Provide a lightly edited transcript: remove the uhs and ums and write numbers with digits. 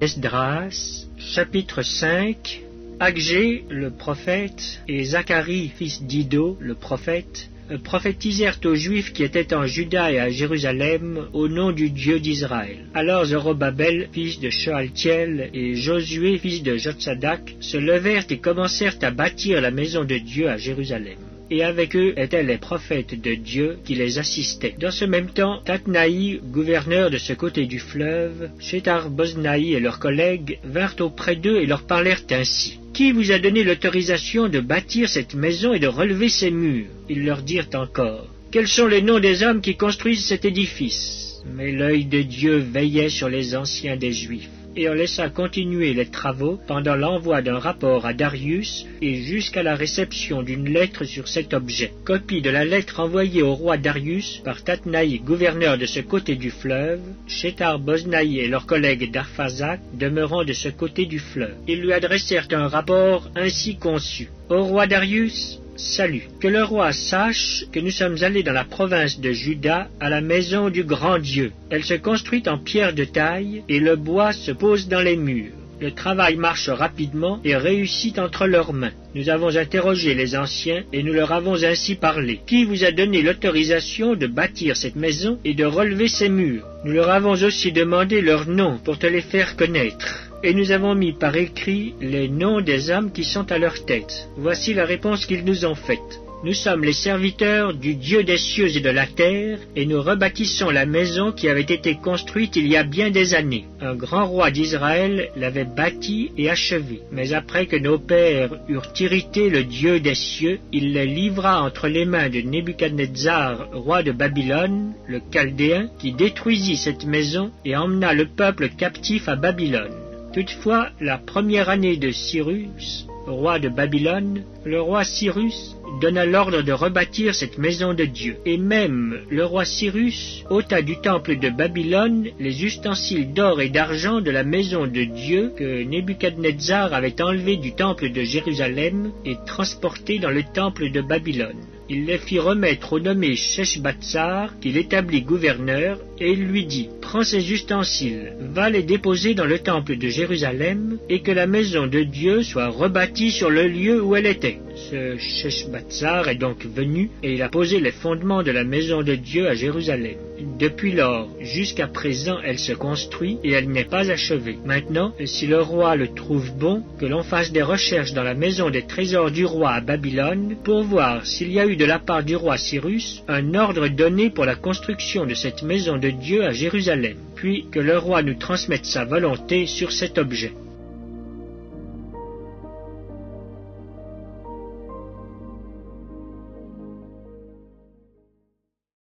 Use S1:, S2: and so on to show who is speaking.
S1: Esdras, chapitre 5. Agé, le prophète, et Zacharie, fils d'Ido, le prophète, prophétisèrent aux Juifs qui étaient en Juda et à Jérusalem au nom du Dieu d'Israël. Alors Zorobabel, fils de Shealtiel, et Josué, fils de Jotsadak, se levèrent et commencèrent à bâtir la maison de Dieu à Jérusalem. Et avec eux étaient les prophètes de Dieu qui les assistaient. Dans ce même temps, Tatnaï, gouverneur de ce côté du fleuve, Shethar-Boznaï et leurs collègues vinrent auprès d'eux et leur parlèrent ainsi. « Qui vous a donné l'autorisation de bâtir cette maison et de relever ses murs ?» Ils leur dirent encore. « Quels sont les noms des hommes qui construisent cet édifice ?» Mais l'œil de Dieu veillait sur les anciens des Juifs. Et on laissa continuer les travaux pendant l'envoi d'un rapport à Darius et jusqu'à la réception d'une lettre sur cet objet. Copie de la lettre envoyée au roi Darius par Tatnaï, gouverneur de ce côté du fleuve, Shethar-Boznaï et leurs collègues d'Arphazak demeurant de ce côté du fleuve. Ils lui adressèrent un rapport ainsi conçu. Au roi Darius, salut. Que le roi sache que nous sommes allés dans la province de Juda à la maison du grand Dieu. Elle se construit en pierre de taille et le bois se pose dans les murs. Le travail marche rapidement et réussit entre leurs mains. Nous avons interrogé les anciens et nous leur avons ainsi parlé. Qui vous a donné l'autorisation de bâtir cette maison et de relever ses murs? Nous leur avons aussi demandé leurs noms pour te les faire connaître. Et nous avons mis par écrit les noms des hommes qui sont à leur tête. Voici la réponse qu'ils nous ont faite. Nous sommes les serviteurs du Dieu des cieux et de la terre, et nous rebâtissons la maison qui avait été construite il y a bien des années. Un grand roi d'Israël l'avait bâtie et achevée. Mais après que nos pères eurent irrité le Dieu des cieux, il les livra entre les mains de Nebuchadnezzar, roi de Babylone, le Chaldéen, qui détruisit cette maison et emmena le peuple captif à Babylone. Toutefois, la première année de Cyrus, roi de Babylone, le roi Cyrus donna l'ordre de rebâtir cette maison de Dieu. Et même le roi Cyrus ôta du temple de Babylone les ustensiles d'or et d'argent de la maison de Dieu que Nebuchadnezzar avait enlevés du temple de Jérusalem et transportés dans le temple de Babylone. Il les fit remettre au nommé Sheshbatsar, qu'il établit gouverneur, et il lui dit « Prends ces ustensiles, va les déposer dans le temple de Jérusalem, et que la maison de Dieu soit rebâtie sur le lieu où elle était. » Ce Sheshbatsar est donc venu, et il a posé les fondements de la maison de Dieu à Jérusalem. Depuis lors, jusqu'à présent, elle se construit, et elle n'est pas achevée. Maintenant, si le roi le trouve bon, que l'on fasse des recherches dans la maison des trésors du roi à Babylone, pour voir s'il y a eu de la part du roi Cyrus un ordre donné pour la construction de cette maison de Dieu à Jérusalem, puis que le roi nous transmette sa volonté sur cet objet.